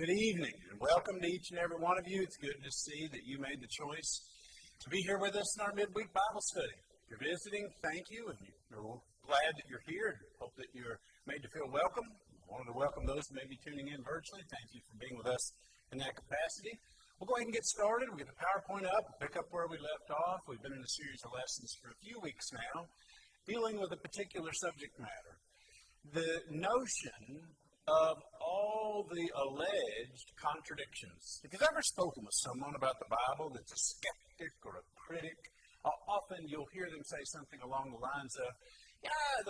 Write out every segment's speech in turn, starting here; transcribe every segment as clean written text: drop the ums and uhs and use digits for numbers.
Good evening, and welcome to each and every one of you. It's good to see that you made the choice to be here with us in our midweek Bible study. If you're visiting, thank you, and we're glad that you're here. Hope that you're made to feel welcome. I wanted to welcome those who may be tuning in virtually. Thank you for being with us in that capacity. We'll go ahead and get started. We'll get the PowerPoint up, pick up where we left off. We've been in a series of lessons for a few weeks now, dealing with a particular subject matter. The notion of all the alleged contradictions. If you've ever spoken with someone about the Bible that's a skeptic or a critic, often you'll hear them say something along the lines of,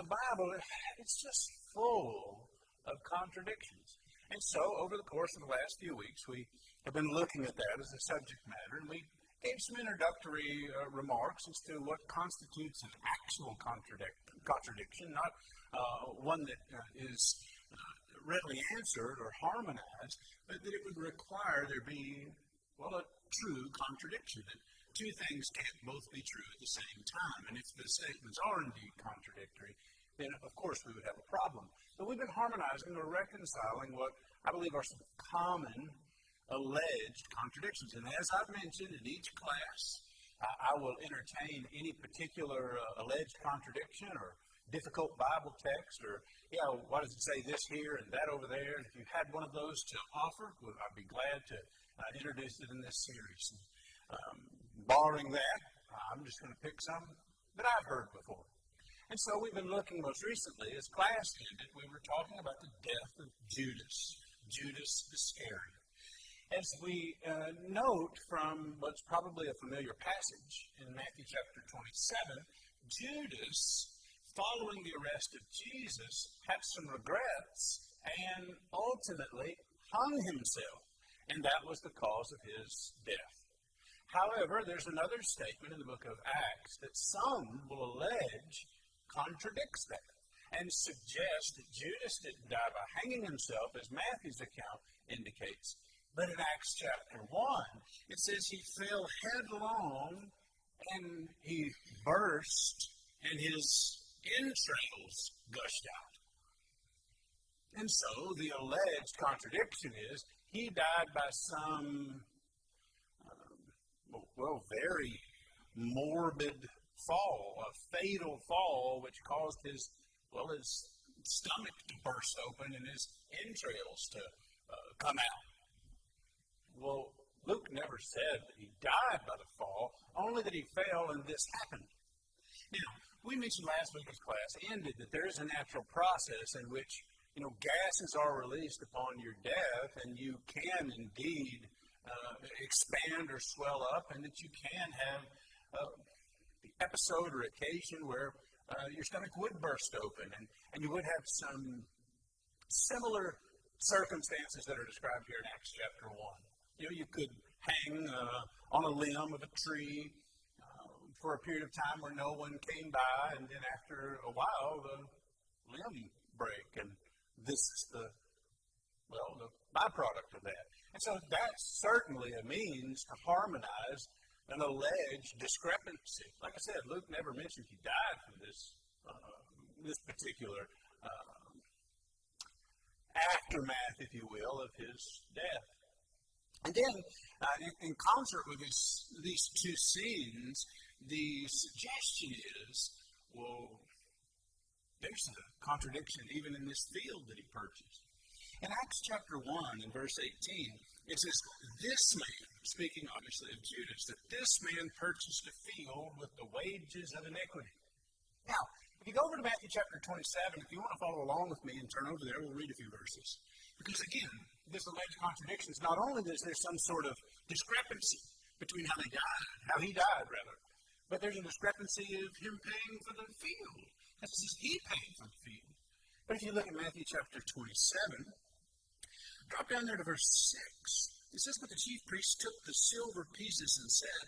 the Bible, it's just full of contradictions. And so, over the course of the last few weeks, we have been looking at that as a subject matter, and we gave some introductory remarks as to what constitutes an actual contradiction, not one that is readily answered or harmonized, but that it would require there be, a true contradiction. That two things can't both be true at the same time. And if the statements are indeed contradictory, then of course we would have a problem. So we've been harmonizing or reconciling what I believe are some common alleged contradictions. And as I've mentioned in each class, I will entertain any particular alleged contradiction or difficult Bible text, or, why does it say this here and that over there? And if you had one of those to offer, I'd be glad to introduce it in this series. Barring that, I'm just going to pick some that I've heard before. And so we've been looking most recently, as class ended, we were talking about the death of Judas Iscariot. As we note from what's probably a familiar passage in Matthew chapter 27, Judas, following the arrest of Jesus, had some regrets and ultimately hung himself, and that was the cause of his death. However, there's another statement in the book of Acts that some will allege contradicts that and suggests that Judas didn't die by hanging himself, as Matthew's account indicates. But in Acts chapter 1, it says he fell headlong and he burst and his entrails gushed out. And so the alleged contradiction is he died by some, very morbid fall, a fatal fall, which caused his stomach to burst open and his entrails to come out. Well, Luke never said that he died by the fall, only that he fell and this happened. Now, we mentioned last week as class ended that there is a natural process in which, gases are released upon your death, and you can indeed expand or swell up, and that you can have the episode or occasion where your stomach would burst open, and you would have some similar circumstances that are described here in Acts chapter 1. You could hang on a limb of a tree for a period of time where no one came by, and then after a while, the limb break, and this is the byproduct of that. And so that's certainly a means to harmonize an alleged discrepancy. Like I said, Luke never mentioned he died from this particular aftermath, if you will, of his death. And then, in concert with these two scenes, the suggestion is, there's a contradiction even in this field that he purchased. In Acts chapter 1 and verse 18, it says, this man, speaking obviously of Judas, that this man purchased a field with the wages of iniquity. Now, if you go over to Matthew chapter 27, if you want to follow along with me and turn over there, we'll read a few verses. Because again, this alleged contradiction is not only that there's some sort of discrepancy between how he died, but there's a discrepancy of him paying for the field. That says he paid for the field. But if you look at Matthew chapter 27, drop down there to verse 6. It says, but the chief priests took the silver pieces and said,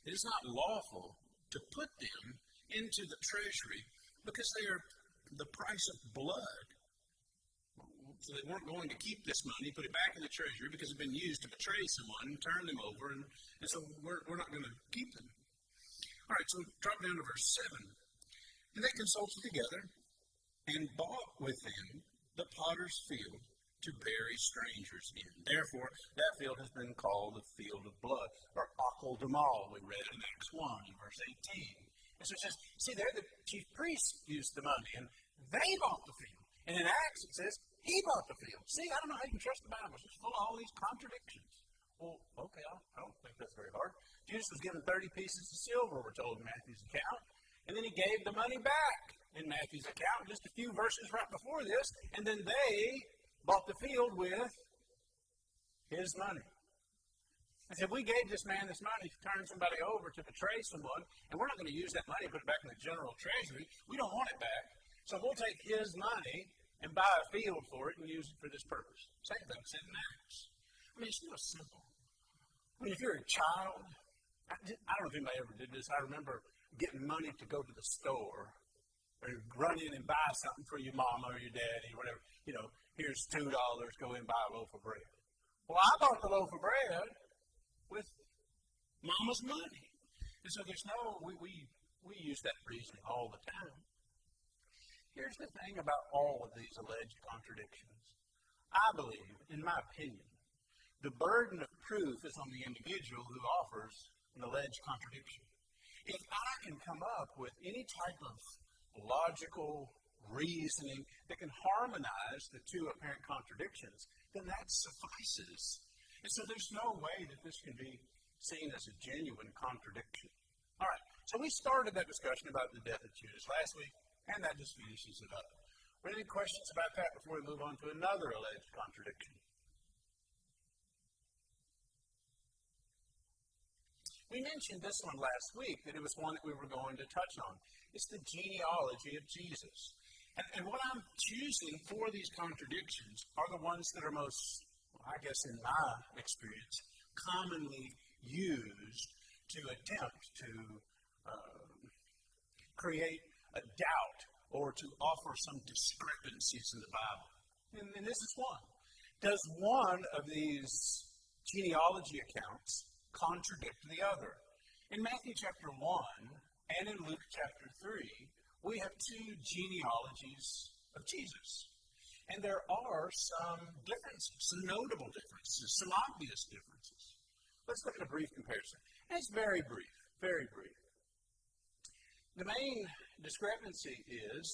it is not lawful to put them into the treasury because they are the price of blood. So they weren't going to keep this money, put it back in the treasury because it had been used to betray someone, turn them over, and so we're not going to keep them. All right, so drop down to verse 7. And they consulted together and bought with them the potter's field to bury strangers in. Therefore, that field has been called the field of blood, or Akol Damal, we read in Acts 1, verse 18. And so it says, see there, the chief priests used the money, and they bought the field. And in Acts, it says, he bought the field. See, I don't know how you can trust the Bible. It's just full of all these contradictions. Well, okay, I don't think that's very hard. Jesus was given 30 pieces of silver, we're told in Matthew's account, and then he gave the money back in Matthew's account, just a few verses right before this, and then they bought the field with his money. I said, we gave this man this money to turn somebody over to betray someone, and we're not going to use that money and put it back in the general treasury. We don't want it back. So we'll take his money and buy a field for it and use it for this purpose. Same thing said in Acts. I mean, it's real simple. I mean, if you're a child, I don't know if anybody ever did this. I remember getting money to go to the store or run in and buy something for your mama or your daddy or whatever. You know, here's $2, go in and buy a loaf of bread. Well, I bought the loaf of bread with mama's money. And so there's no, we use that reasoning all the time. Here's the thing about all of these alleged contradictions. I believe, in my opinion, the burden of proof is on the individual who offers an alleged contradiction. If I can come up with any type of logical reasoning that can harmonize the two apparent contradictions, then that suffices. And so there's no way that this can be seen as a genuine contradiction. All right, so we started that discussion about the death of Judas last week, and that just finishes it up. Are there any questions about that before we move on to another alleged contradiction? We mentioned this one last week, that it was one that we were going to touch on. It's the genealogy of Jesus. And what I'm choosing for these contradictions are the ones that are most, I guess in my experience, commonly used to attempt to create a doubt or to offer some discrepancies in the Bible. And this is one. Does one of these genealogy accounts contradict the other? In Matthew chapter 1 and in Luke chapter 3, we have two genealogies of Jesus. And there are some differences, some notable differences, some obvious differences. Let's look at a brief comparison. And it's very brief, very brief. The main discrepancy is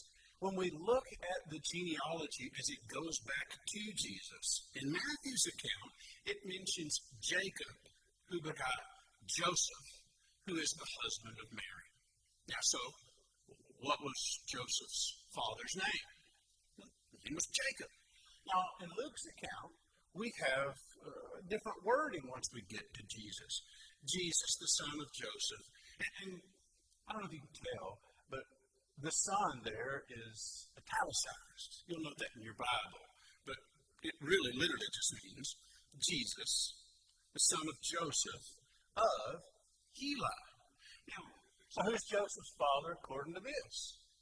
when we look at the genealogy as it goes back to Jesus. In Matthew's account, it mentions Jacob, who begot Joseph, who is the husband of Mary. Now, so, what was Joseph's father's name? His name was Jacob. Now, in Luke's account, we have different wording once we get to Jesus. Jesus, the son of Joseph. And I don't know if you can tell, but the son there is italicized. You'll note that in your Bible. But it really literally just means Jesus, the son of Joseph, of Heli. Now, so who's Joseph's father according to this?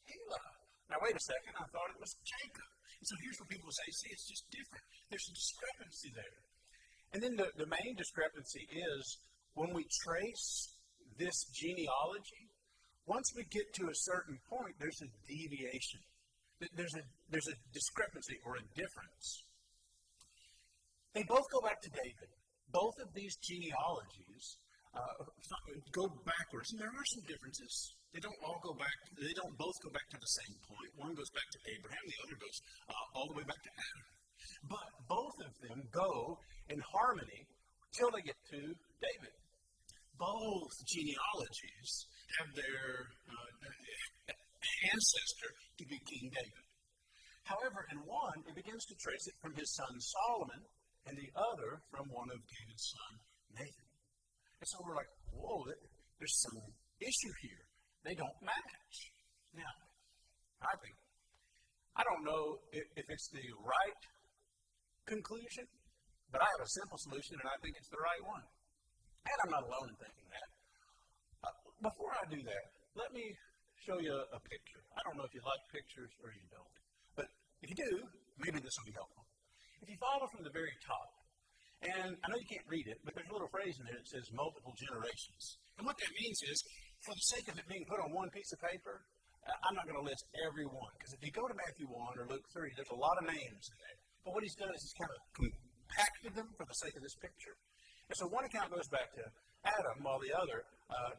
Heli. Now, wait a second. I thought it was Jacob. And so here's what people say. See, it's just different. There's a discrepancy there. And then the main discrepancy is when we trace this genealogy, once we get to a certain point, there's a deviation. There's a discrepancy or a difference. They both go back to David. Both of these genealogies go backwards, and there are some differences. They don't both go back to the same point. One goes back to Abraham, the other goes all the way back to Adam. But both of them go in harmony till they get to David. Both genealogies have their ancestor to be King David. However, in one, it begins to trace it from his son Solomon, and the other from one of David's son Nathan. And so we're like, whoa, there's some issue here. They don't match. Now, I don't know if it's the right conclusion, but I have a simple solution, and I think it's the right one. And I'm not alone in thinking that. Before I do that, let me show you a picture. I don't know if you like pictures or you don't. But if you do, maybe this will be helpful. If you follow from the very top, and I know you can't read it, but there's a little phrase in there that says multiple generations. And what that means is, for the sake of it being put on one piece of paper, I'm not going to list every one. Because if you go to Matthew 1 or Luke 3, there's a lot of names in there. But what he's done is he's kind of compacted them for the sake of this picture. And so one account goes back to Adam, while the other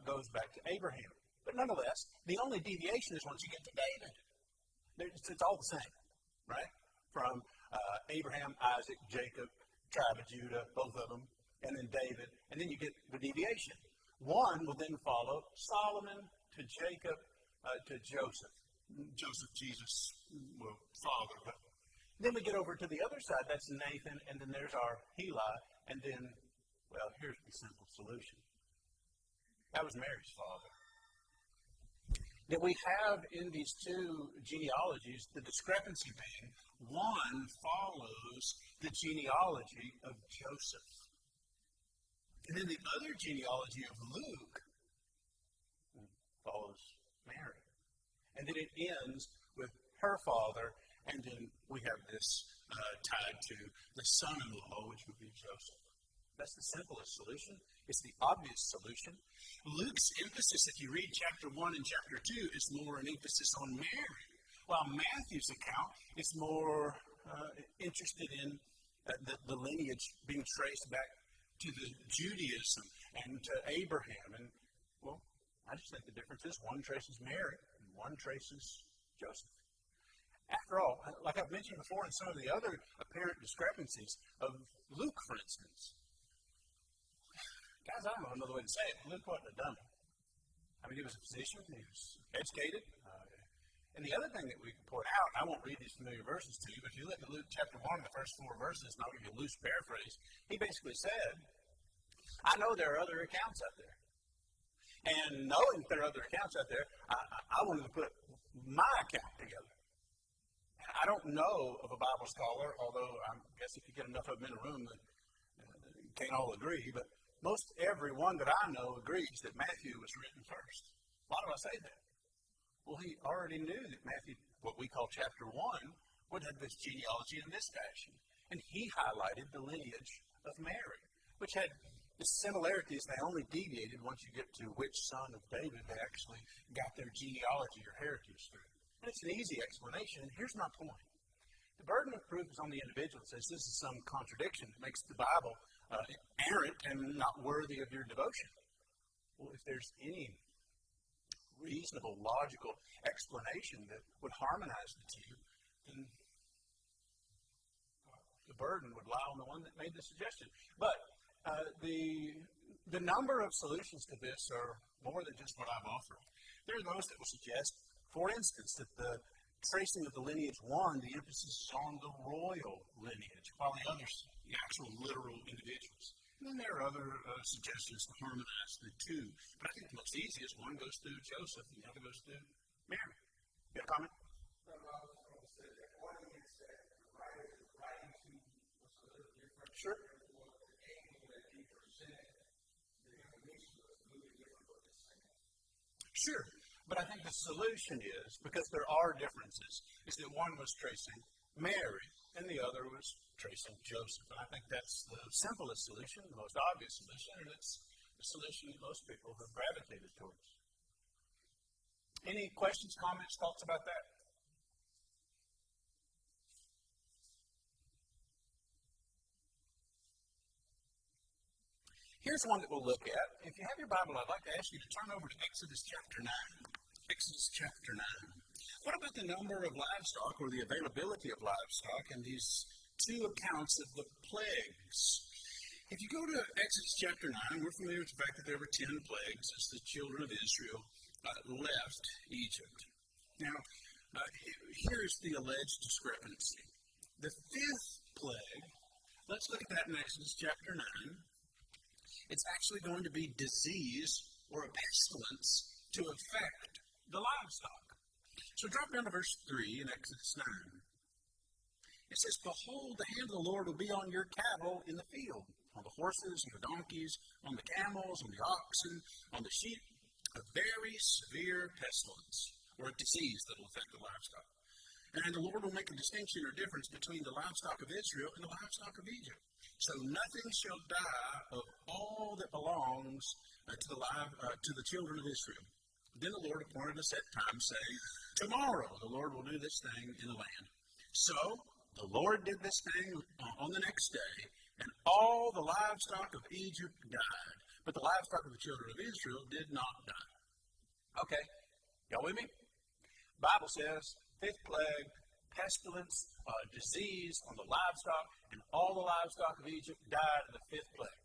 goes back to Abraham. But nonetheless, the only deviation is once you get to David. It's all the same, right? From Abraham, Isaac, Jacob, tribe of Judah, both of them, and then David. And then you get the deviation. One will then follow Solomon to Jacob to Joseph. Joseph, Jesus, well, father. But then we get over to the other side. That's Nathan, and then there's our Heli. And then, well, here's the simple solution. That was Mary's father. That we have in these two genealogies, the discrepancy being one follows the genealogy of Joseph. And then the other genealogy of Luke follows Mary. And then it ends with her father, and then we have this tied to the son-in-law, which would be Joseph. That's the simplest solution. It's the obvious solution. Luke's emphasis, if you read chapter 1 and chapter 2, is more an emphasis on Mary, while Matthew's account is more interested in the lineage being traced back to the Judaism and to Abraham. And, well, I just think the difference is one traces Mary and one traces Joseph. After all, like I've mentioned before in some of the other apparent discrepancies of Luke, for instance, guys, I don't know another way to say it. Luke wasn't a dummy. I mean, he was a physician. He was educated. And the other thing that we can point out, and I won't read these familiar verses to you, but if you look at Luke chapter 1, the first 4 verses, and I'll give you a loose paraphrase, he basically said, I know there are other accounts out there. And knowing that there are other accounts out there, I wanted to put my account together. And I don't know of a Bible scholar, although I guess if you get enough of them in a room, they can't all agree, but most everyone that I know agrees that Matthew was written first. Why do I say that? Well, he already knew that Matthew, what we call chapter 1, would have this genealogy in this fashion. And he highlighted the lineage of Mary, which had the similarities. They only deviated once you get to which son of David they actually got their genealogy or heritage through. And it's an easy explanation. And here's my point. The burden of proof is on the individual. It says this is some contradiction that makes the Bible errant and not worthy of your devotion. Well, if there's any reasonable, logical explanation that would harmonize the two, then the burden would lie on the one that made the suggestion. But the number of solutions to this are more than just what I've offered. There are those that will suggest, for instance, that the tracing of the lineage 1, the emphasis is on the royal lineage, while the others, the actual literal individuals. And then there are other suggestions to harmonize the two. But I think the most easiest one goes through Joseph and the other goes through Mary. You have a comment? Sure. Sure. But I think the solution is, because there are differences, is that one was tracing Mary and the other was tracing Joseph. And I think that's the simplest solution, the most obvious solution, and it's the solution that most people have gravitated towards. Any questions, comments, thoughts about that? Here's one that we'll look at. If you have your Bible, I'd like to ask you to turn over to Exodus chapter 9. Exodus chapter 9. What about the number of livestock or the availability of livestock in these two accounts of the plagues? If you go to Exodus chapter 9, we're familiar with the fact that there were 10 plagues as the children of Israel left Egypt. Now, here's the alleged discrepancy. The 5th plague, let's look at that in Exodus chapter 9. It's actually going to be disease or a pestilence to affect the livestock. So drop down to verse 3 in Exodus 9. It says, Behold, the hand of the Lord will be on your cattle in the field, on the horses and the donkeys, on the camels, on the oxen, on the sheep, a very severe pestilence, or a disease that will affect the livestock. And the Lord will make a distinction or difference between the livestock of Israel and the livestock of Egypt. So nothing shall die of all that belongs to the children of Israel. Then the Lord appointed a set time, saying, Tomorrow the Lord will do this thing in the land. So The Lord did this thing on the next day, and all the livestock of Egypt died, but the livestock of the children of Israel did not die. Okay, y'all with me? Bible says, fifth plague, pestilence, disease on the livestock, and all the livestock of Egypt died in the fifth plague.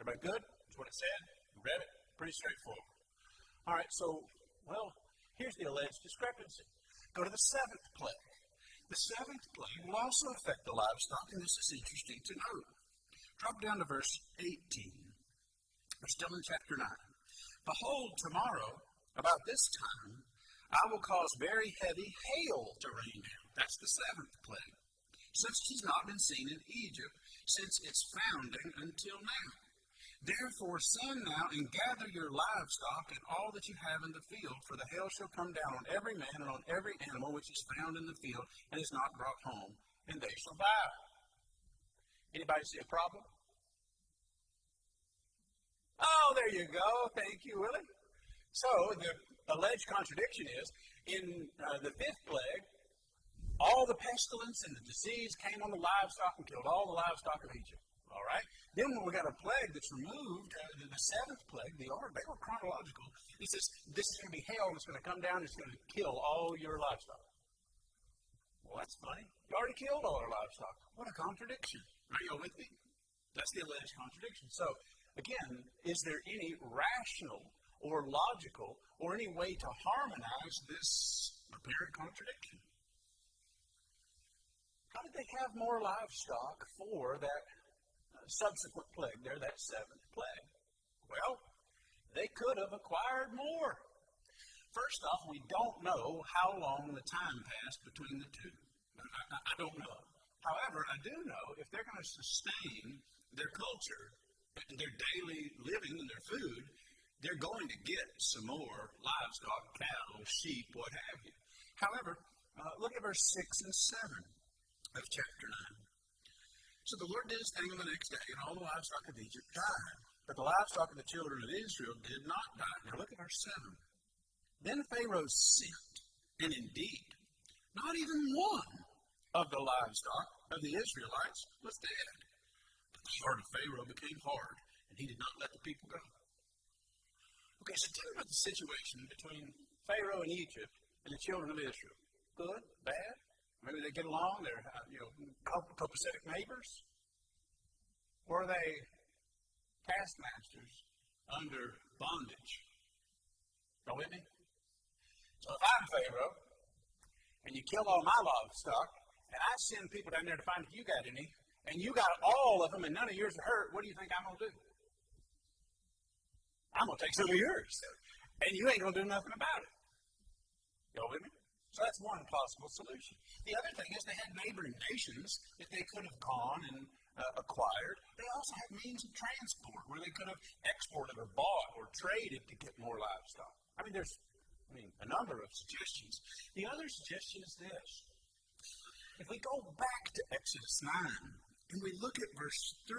Everybody good? That's what it said. You read it? Pretty straightforward. All right, so, well, here's the alleged discrepancy. Go to the seventh plague. The seventh plague will also affect the livestock, and this is interesting to note. Drop down to verse 18. We're still in chapter 9. Behold, tomorrow, about this time, I will cause very heavy hail to rain down. That's the seventh plague, such as has not been seen in Egypt since its founding until now. Therefore, send now and gather your livestock and all that you have in the field, for the hail shall come down on every man and on every animal which is found in the field and is not brought home, and they shall die. Anybody see a problem? Oh, there you go. Thank you, Willie. So, the alleged contradiction is, in the fifth plague, all the pestilence and the disease came on the livestock and killed all the livestock of Egypt. All right? Then when we got a plague that's removed, the seventh plague, they were chronological. It says this is going to be hail and it's going to come down and it's going to kill all your livestock. Well, that's funny. You already killed all our livestock. What a contradiction. Are you with me? That's the alleged contradiction. So, again, is there any rational or logical or any way to harmonize this apparent contradiction? How did they have more livestock for that subsequent plague there, that seventh plague? Well, they could have acquired more. First off, we don't know how long the time passed between the two. I don't know. However, I do know if they're going to sustain their culture and their daily living and their food, they're going to get some more livestock, cattle, sheep, what have you. However, look at verse 6 and 7 of chapter 9. So the Lord did his thing on the next day, and all the livestock of Egypt died. But the livestock of the children of Israel did not die. Now look at verse 7. Then Pharaoh sent, and indeed, not even one of the livestock of the Israelites was dead. But the heart of Pharaoh became hard, and he did not let the people go. Okay, so tell me about the situation between Pharaoh and Egypt and the children of Israel. Good? Bad? Maybe they get along, they're copacetic neighbors? Or are they taskmasters under bondage? Y'all with me? So if I'm Pharaoh, and you kill all my livestock, and I send people down there to find if you got any, and you got all of them and none of yours are hurt, what do you think I'm going to do? I'm going to take some of yours. And you ain't going to do nothing about it. Y'all with me? So that's one possible solution. The other thing is they had neighboring nations that they could have gone and acquired. They also had means of transport where they could have exported or bought or traded to get more livestock. There's a number of suggestions. The other suggestion is this. If we go back to Exodus 9 and we look at verse 3,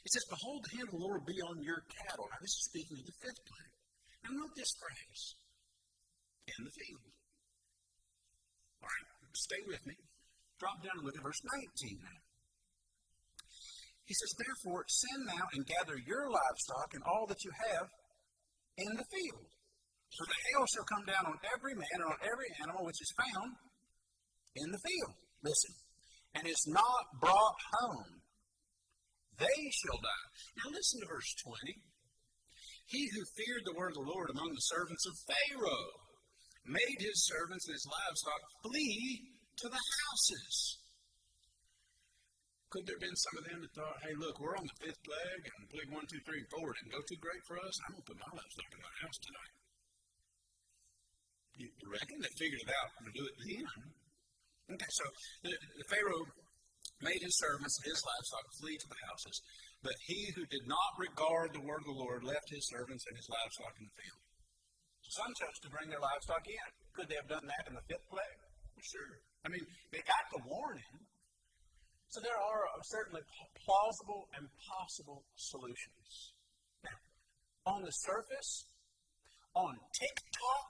it says, behold, the hand of the Lord be on your cattle. Now, this is speaking of the fifth plague. Now, note this phrase, in the field. All right, stay with me. Drop down and look at verse 19 now. He says, therefore, send now and gather your livestock and all that you have in the field. So the hail shall come down on every man and on every animal which is found in the field. Listen, and is not brought home. They shall die. Now listen to verse 20. He who feared the word of the Lord among the servants of Pharaoh made his servants and his livestock flee to the houses. Could there have been some of them that thought, hey, look, we're on the fifth plague, and plague 1, 2, 3, and 4 didn't go too great for us. I'm going to put my livestock in my house tonight. You reckon they figured it out to do it then? Okay, so the Pharaoh made his servants and his livestock flee to the houses, but he who did not regard the word of the Lord left his servants and his livestock in the field. Some chose to bring their livestock in. Could they have done that in the fifth plague? Sure. They got the warning. So there are certainly plausible and possible solutions. Now, on the surface, on TikTok,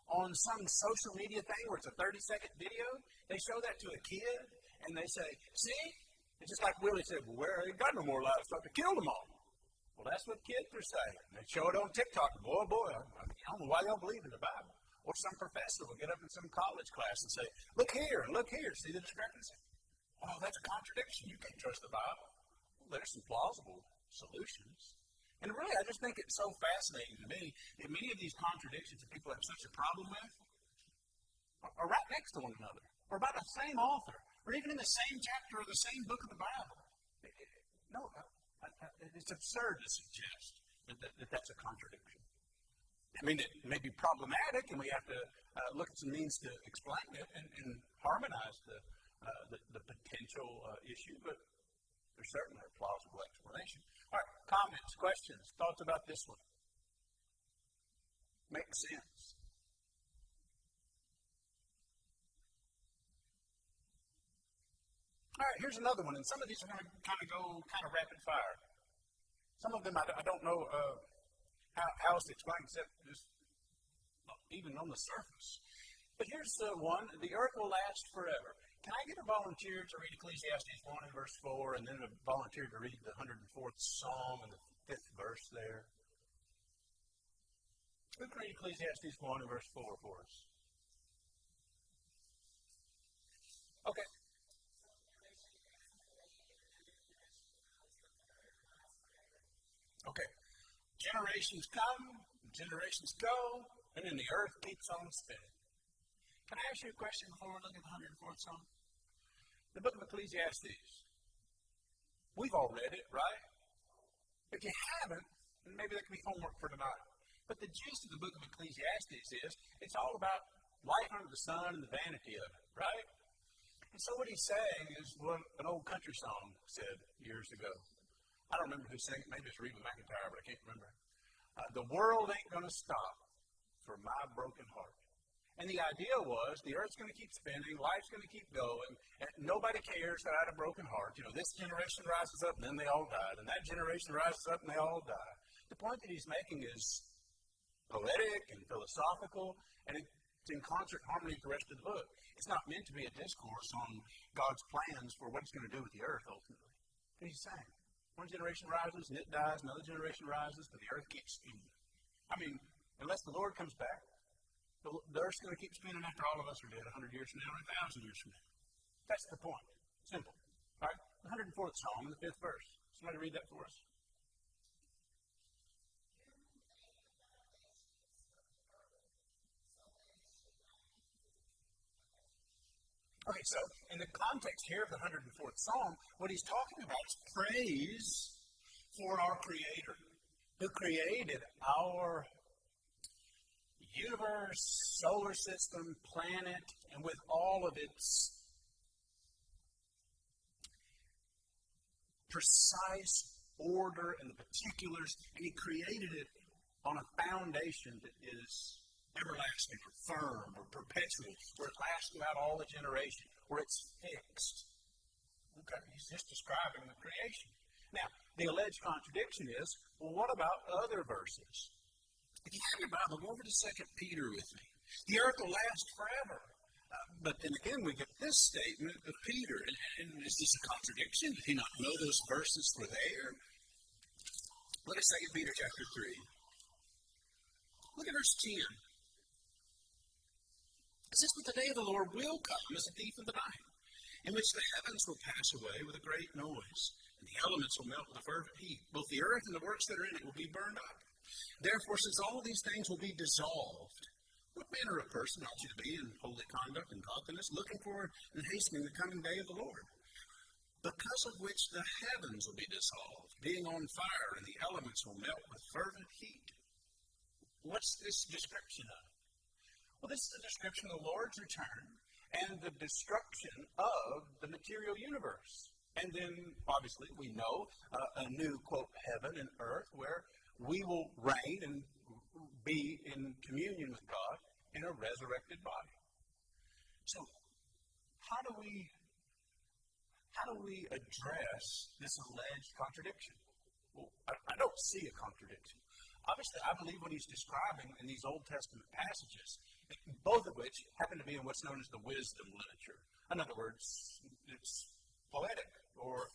on some social media thing where it's a 30-second video, they show that to a kid, and they say, see? It's just like Willie said, well, where ain't got no more livestock to kill them all. Well, that's what kids are saying. They show it on TikTok. Boy, I don't know why y'all believe in the Bible. Or some professor will get up in some college class and say, look here and look here. See the discrepancy? Oh, that's a contradiction. You can't trust the Bible. Well, there's some plausible solutions. And really, I just think it's so fascinating to me that many of these contradictions that people have such a problem with are right next to one another, or by the same author, or even in the same chapter of the same book of the Bible. It's absurd to suggest that that's a contradiction. I mean, it may be problematic, and we have to look at some means to explain it and harmonize the potential issue, but there's certainly a plausible explanation. All right, comments, questions, thoughts about this one? Makes sense. All right, here's another one, and some of these are going to kind of go rapid fire. Some of them I don't know how else to explain except just even on the surface. But here's one, the earth will last forever. Can I get a volunteer to read Ecclesiastes 1 and verse 4, and then a volunteer to read the 104th Psalm and the 5th verse there? Who can read Ecclesiastes 1 and verse 4 for us? Okay. Okay. Generations come, generations go, and then the earth keeps on spinning. Can I ask you a question before we look at the 104th Psalm? The book of Ecclesiastes. We've all read it, right? If you haven't, maybe that can be homework for tonight. But the gist of the book of Ecclesiastes is it's all about life under the sun and the vanity of it, right? And so what he's saying is what an old country song said years ago. I don't remember who sang it. Maybe it's Reba McEntire, but I can't remember. The world ain't going to stop for my broken heart. And the idea was the earth's going to keep spinning, life's going to keep going, and nobody cares that I had a broken heart. You know, this generation rises up and then they all died, and that generation rises up and they all die. The point that he's making is poetic and philosophical, and it's in concert harmony with the rest of the book. It's not meant to be a discourse on God's plans for what he's going to do with the earth ultimately. What he's saying. One generation rises and it dies, another generation rises, but the earth keeps spinning. I mean, unless the Lord comes back, the earth's going to keep spinning after all of us are dead, 100 years from now or 1,000 years from now. That's the point. Simple. All right? The 104th Psalm, the 5th verse. Somebody read that for us. Okay, so in the context here of the 104th Psalm, what he's talking about is praise for our Creator, who created our universe, solar system, planet, and with all of its precise order and the particulars, and he created it on a foundation that is everlasting or firm or perpetual, where it lasts throughout all the generation, where it's fixed. Okay, he's just describing the creation. Now, the alleged contradiction is, well, what about other verses? If you have your Bible, go over to 2 Peter with me. The earth will last forever. But then again, we get this statement of Peter. And is this a contradiction? Did he not know those verses were there? Look at 2 Peter chapter 3. Look at verse 10. It says, but the day of the Lord will come as a thief in the night, in which the heavens will pass away with a great noise, and the elements will melt with a fervent heat. Both the earth and the works that are in it will be burned up. Therefore, since all these things will be dissolved, what manner of person ought you to be in holy conduct and godliness, looking for and hastening the coming day of the Lord? Because of which the heavens will be dissolved, being on fire, and the elements will melt with fervent heat. What's this description of? Well, this is a description of the Lord's return and the destruction of the material universe. And then, obviously, we know a new, quote, heaven and earth where we will reign and be in communion with God in a resurrected body. So, how do we address this alleged contradiction? Well, I don't see a contradiction. obviously, I believe what he's describing in these Old Testament passages, both of which happen to be in what's known as the wisdom literature. In other words, it's poetic, or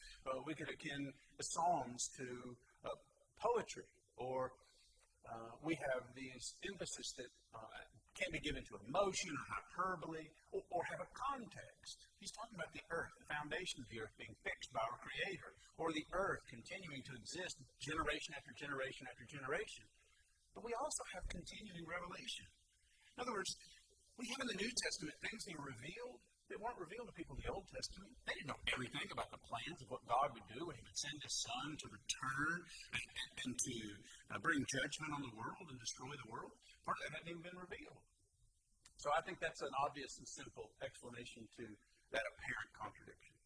we could akin the Psalms to poetry, or we have these emphasis that can be given to emotion or hyperbole, or have a context. He's talking about the earth, the foundation of the earth being fixed by our Creator, or the earth continuing to exist generation after generation after generation. But we also have continuing revelation. In other words, we have in the New Testament things that are revealed that weren't revealed to people in the Old Testament. They didn't know everything about the plans of what God would do when He would send His Son to return and to bring judgment on the world and destroy the world. Part of that hadn't even been revealed. So I think that's an obvious and simple explanation to that apparent contradiction.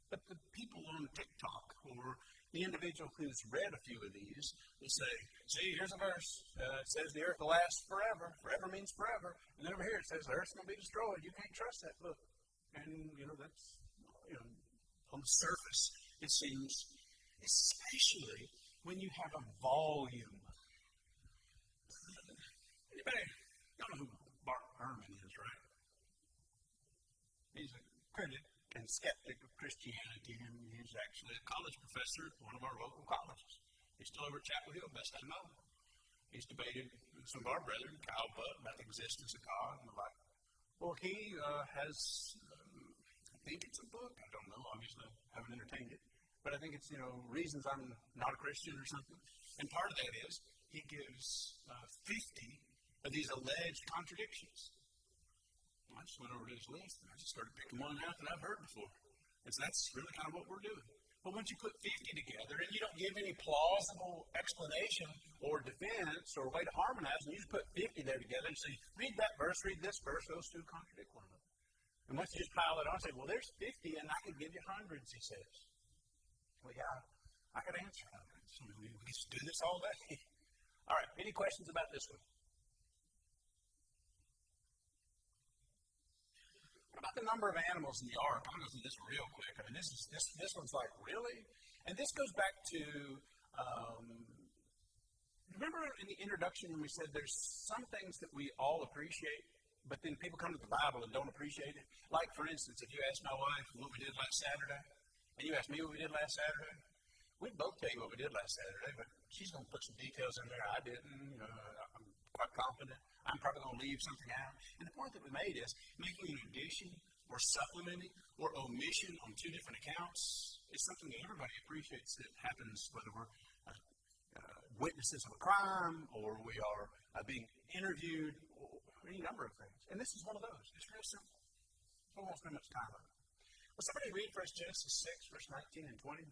But the people on TikTok or the individual who's read a few of these will say, see, here's a verse. It says the earth will last forever. Forever means forever. And then over here it says the earth's going to be destroyed. You can't trust that book. And, that's, on the surface, it seems, especially when you have a volume. Anybody, y'all know who Bart Ehrman is, right? He's a critic and skeptic of Christianity, and he's actually a college professor at one of our local colleges. He's still over at Chapel Hill, best I know. He's debated with some of our brethren, Kyle Butt, about the existence of God and the like. Well, he has, I think it's a book, I don't know, obviously I haven't entertained it, but I think it's, reasons I'm not a Christian or something. And part of that is he gives 50 of these alleged contradictions. I just went over to his list and I just started picking one out that I've heard before. And so that's really kind of what we're doing. But once you put 50 together and you don't give any plausible explanation or defense or way to harmonize, and you just put 50 there together and say, read that verse, read this verse, those two contradict one another. And once you just pile it on and say, well, there's 50 and I could give you hundreds, he says. Well, yeah, I could answer hundreds. We just do this all day. All right, any questions about this one? What about the number of animals in the ark? I'm going to go through this real quick. I mean, this one's like, really? And this goes back to, remember in the introduction when we said there's some things that we all appreciate, but then people come to the Bible and don't appreciate it? Like, for instance, if you ask my wife what we did last Saturday, and you ask me what we did last Saturday, we'd both tell you what we did last Saturday, but she's going to put some details in there I didn't. I'm quite confident. I'm probably going to leave something out. And the point that we made is making an addition or supplementing or omission on two different accounts is something that everybody appreciates that happens, whether we're witnesses of a crime or we are being interviewed or any number of things. And this is one of those. It's real simple. We won't spend much time on it. Will somebody read 1 Genesis 6, verse 19 and 20?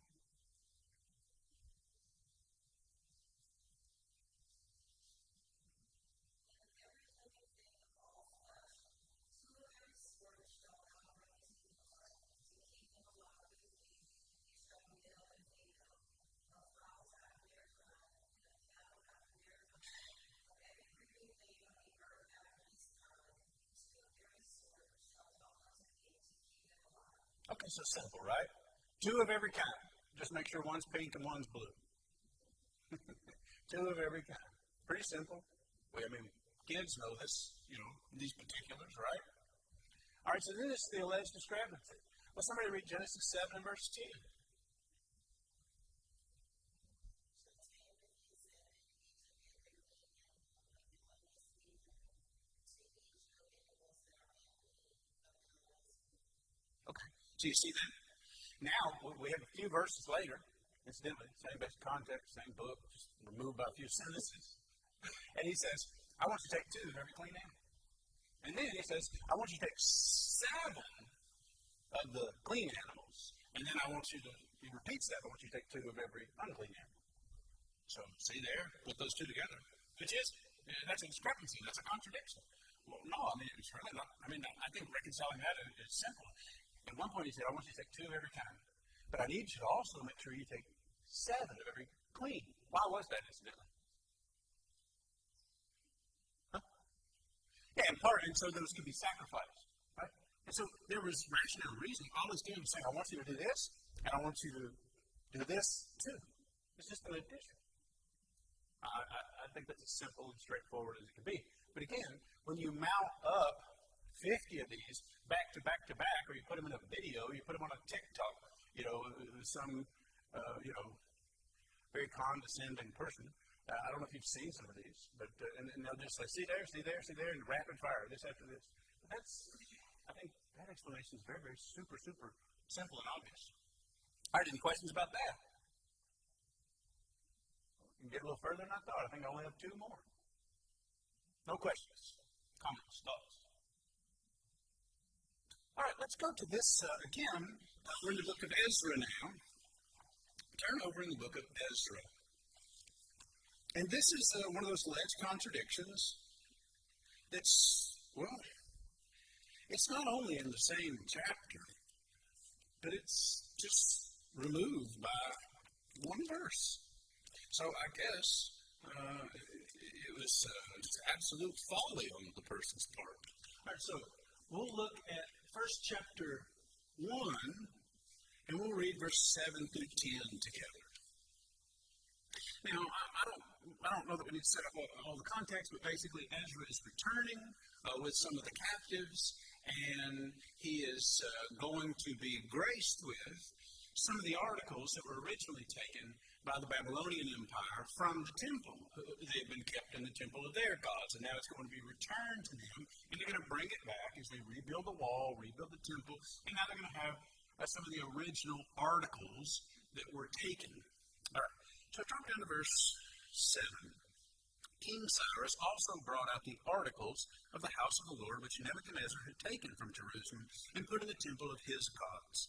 Okay, so simple, right? Two of every kind. Just make sure one's pink and one's blue. Two of every kind. Pretty simple. Kids know this, these particulars, right? All right, so then this is the alleged discrepancy. Well, somebody read Genesis 7 and verse 10. Okay, so you see that? Now, we have a few verses later, incidentally, same basic context, same book, just removed by a few sentences. And he says, I want you to take two of every clean animal. And then he says, I want you to take 7 of the clean animals. And then I want you to, he repeats that, I want you to take 2 of every unclean animal. So, see there? Put those two together. Which is, that's a discrepancy. That's a contradiction. Well, no, it's really not. I think reconciling that is simple. At one point he said, I want you to take 2 of every kind. But I need you to also make sure you take 7 of every clean. Why was that, incidentally? Yeah, and so those could be sacrificed, right? And so there was rational reason. All he's doing is saying, I want you to do this, and I want you to do this too. It's just an addition. I think that's as simple and straightforward as it can be. But again, when you mount up 50 of these back to back to back, or you put them in a video, you put them on a TikTok, some, very condescending person. I don't know if you've seen some of these, but and they'll just say, see there, and rapid fire, this after this. But I think that explanation is very, very super, super simple and obvious. All right, any questions about that? We can get a little further than I thought. I think I only have two more. No questions, comments, thoughts. All right, let's go to this again. We're in the book of Ezra now. Turn over in the book of Ezra. And this is one of those alleged contradictions that's, it's not only in the same chapter, but it's just removed by one verse. So I guess it was just absolute folly on the person's part. All right, so we'll look at first chapter 1, and we'll read verse 7 through 10 together. Now, I don't know that we need to set up all the context, but basically Ezra is returning with some of the captives, and he is going to be graced with some of the articles that were originally taken by the Babylonian Empire from the temple. They've been kept in the temple of their gods, and now it's going to be returned to them, and they're going to bring it back as they rebuild the wall, rebuild the temple, and now they're going to have some of the original articles that were taken. All right, so drop down to verse 7. King Cyrus also brought out the articles of the house of the Lord, which Nebuchadnezzar had taken from Jerusalem, and put in the temple of his gods.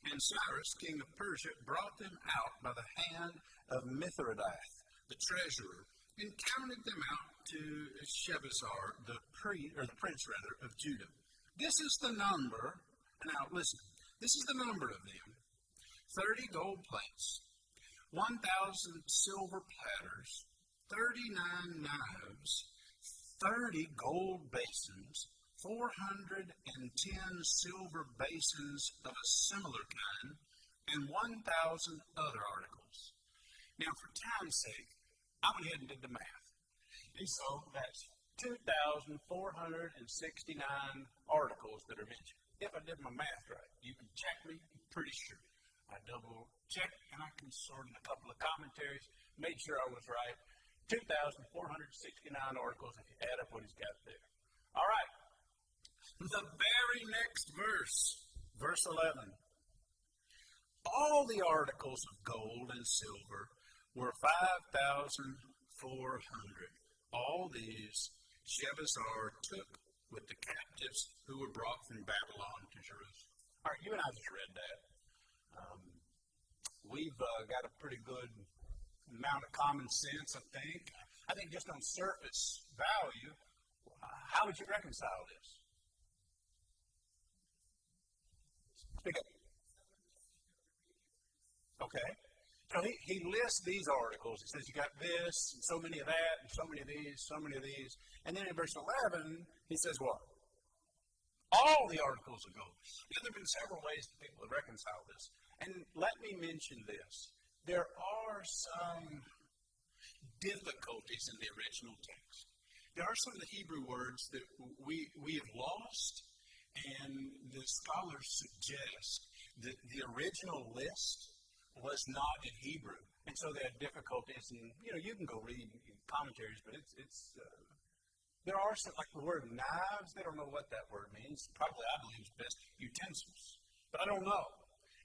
And Cyrus, king of Persia, brought them out by the hand of Mithridath, the treasurer, and counted them out to Shebazar, the prince of Judah. This is the number, now listen, this is the number of them: 30 gold plates, 1,000 silver platters, 39 knives, 30 gold basins, 410 silver basins of a similar kind, and 1,000 other articles. Now, for time's sake, I went ahead and did the math. And so that's 2,469 articles that are mentioned. If I did my math right, you can check me, I'm pretty sure. I double checked, and I consulted a couple of commentaries, made sure I was right. 2,469 articles if you add up what he's got there. All right. The very next verse, verse 11. All the articles of gold and silver were 5,400. All these Shebazar took with the captives who were brought from Babylon to Jerusalem. All right, you and I just read that. We've got a pretty good amount of common sense, I think. I think just on surface value, how would you reconcile this? Speak up. Okay. So he lists these articles. He says you got this, and so many of that, and so many of these, so many of these. And then in verse 11, he says what? All the articles of gold. Now, there have been several ways that people have reconciled this. And let me mention this. There are some difficulties in the original text. There are some of the Hebrew words that we have lost, and the scholars suggest that the original list was not in Hebrew, and so they had difficulties. And you can go read commentaries, but it's there are some, like the word knives. They don't know what that word means. Probably, I believe, it's best utensils, but I don't know.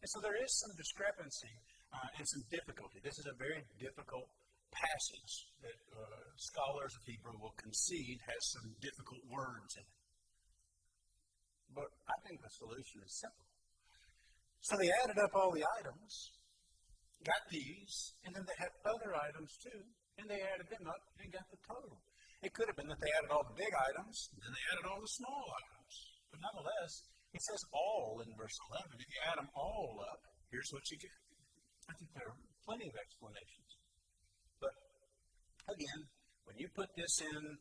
And so there is some discrepancy and some difficulty. This is a very difficult passage that scholars of Hebrew will concede has some difficult words in it. But I think the solution is simple. So they added up all the items, got these, and then they had other items too, and they added them up and got the total. It could have been that they added all the big items, and then they added all the small items. But nonetheless, it says all in verse 11. If you add them all up, here's what you get. I think there are plenty of explanations. But again, when you put this in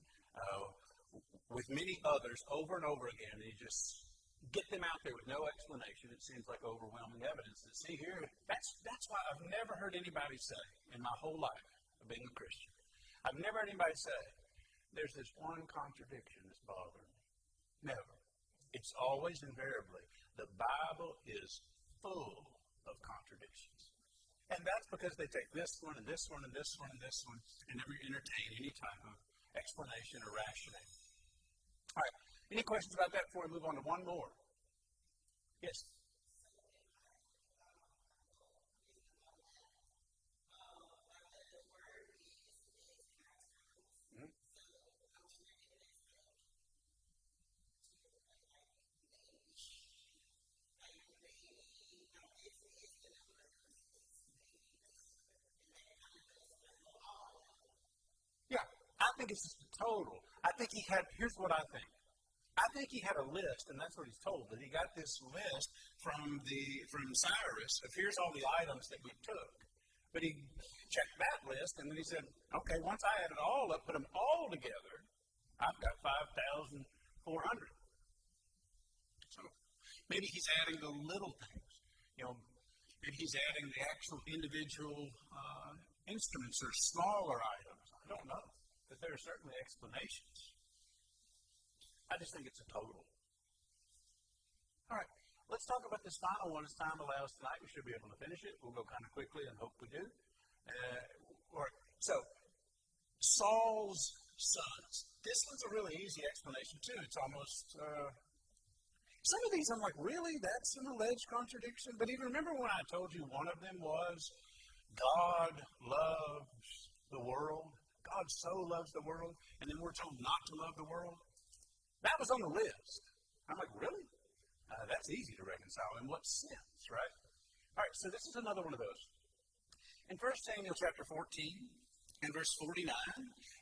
with many others over and over again, and you just get them out there with no explanation, it seems like overwhelming evidence. And see here, that's why I've never heard anybody say in my whole life of being a Christian, I've never heard anybody say, there's this one contradiction that's bothering me. Never. It's always invariably, the Bible is full of contradictions. And that's because they take this one and this one and this one and this one and never entertain any type of explanation or rationale. All right. Any questions about that before we move on to one more? Yes? Mm-hmm. Yeah, I think it's just total. I think he had, here's what I think. I think he had a list, and that's what he's told, that he got this list from Cyrus of here's all the items that we took. But he checked that list, and then he said, okay, once I add it all up, put them all together, I've got 5,400. So maybe he's adding the little things. Maybe he's adding the actual individual instruments or smaller items. I don't know. But there are certainly explanations. I just think it's a total. All right, let's talk about this final one as time allows tonight. We should be able to finish it. We'll go kind of quickly and hope we do. So, Saul's sons. This one's a really easy explanation, too. It's almost, some of these I'm like, really? That's an alleged contradiction? But even remember when I told you one of them was, God loves the world. God so loves the world. And then we're told not to love the world. That was on the list. I'm like, really? That's easy to reconcile. In what sense, right? All right, so this is another one of those. In 1 Samuel chapter 14 and verse 49,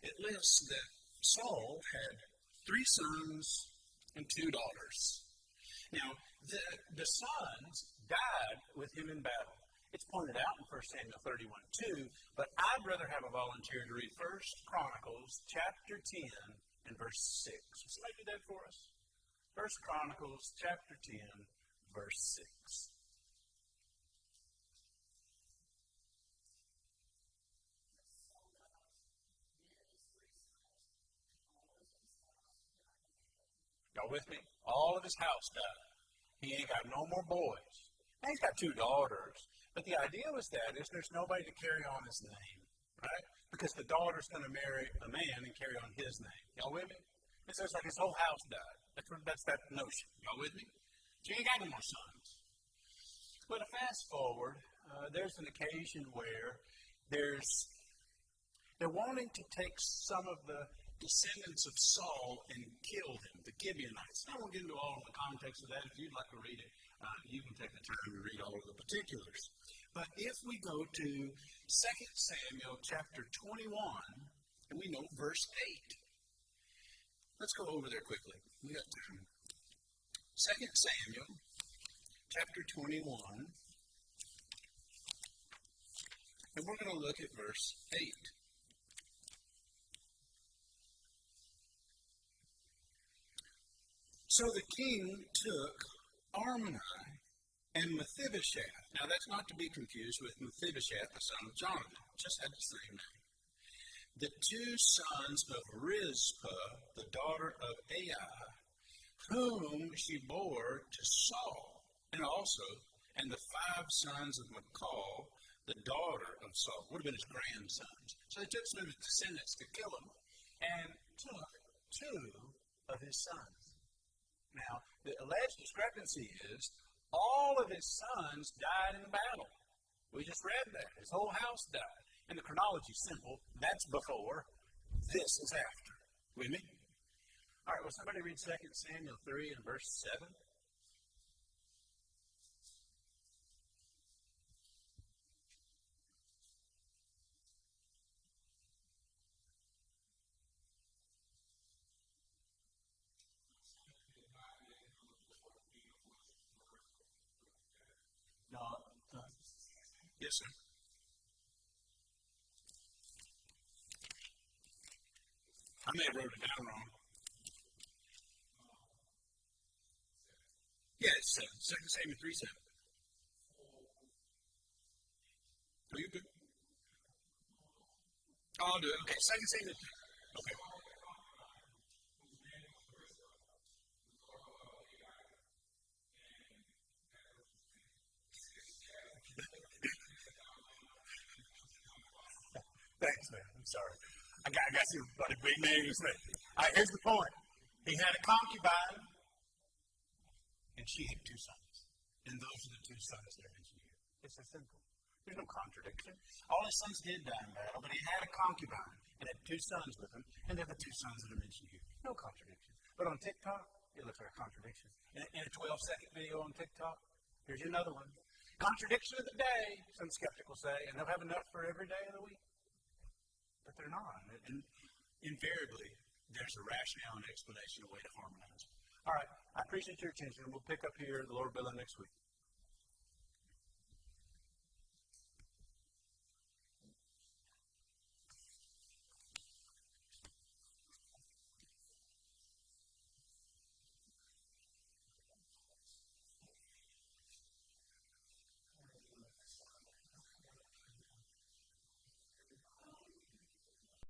it lists that Saul had 3 sons and 2 daughters. Now, the sons died with him in battle. It's pointed out in 1 Samuel 31:2, but I'd rather have a volunteer to read 1 Chronicles chapter 10 and verse 6. Will somebody do that for us? 1 Chronicles chapter 10, verse 6. Y'all with me? All of his house died. He ain't got no more boys. Now he's got 2 daughters. But the idea was that is there's nobody to carry on his name, right? Because the daughter's going to marry a man and carry on his name. Y'all with me? And so it's like his whole house died. That's that notion. Y'all with me? So you ain't got any more sons. But to fast forward, there's an occasion where they're wanting to take some of the descendants of Saul and kill them, the Gibeonites. I won't get into all of the context of that. If you'd like to read it, you can take the time to read all of the particulars. But if we go to 2 Samuel chapter 21, and we know verse 8. Let's go over there quickly. We got time. 2 Samuel chapter 21, and we're going to look at verse 8. So the king took Armoni and Mephibosheth. Now that's not to be confused with Mephibosheth, the son of Jonathan. Just had the same name. The 2 sons of Rizpah, the daughter of Ai, whom she bore to Saul, and the 5 sons of Michal, the daughter of Saul, would have been his grandsons. So they took some of his descendants to kill him, and took 2 of his sons. Now, the alleged discrepancy is all of his sons died in the battle. We just read that. His whole house died. And the chronology is simple. That's before. This is after. With me? All right, will somebody read 2 Samuel 3 and verse 7? No. Yes, sir. I may have wrote it down wrong. Yeah, it's 2 Samuel 3:7. Are you good? I'll do it. Okay, 2 Samuel. Okay. Thanks, man. I'm sorry. I got you funny big names. All right, here's the point. He had a concubine, and she had 2 sons. And those are the 2 sons that are mentioned here. It's so simple. There's no contradiction. All his sons did die in battle, but he had a concubine and had 2 sons with him, and they're the 2 sons that are mentioned here. No contradiction. But on TikTok, it looks like a contradiction. In a 12-second video on TikTok, here's another one. Contradiction of the day, some skeptics will say, and they'll have enough for every day of the week. But they're not. And invariably, there's a rationale and explanation, a way to harmonize. All right, I appreciate your attention. We'll pick up here, the Lord willing, next week.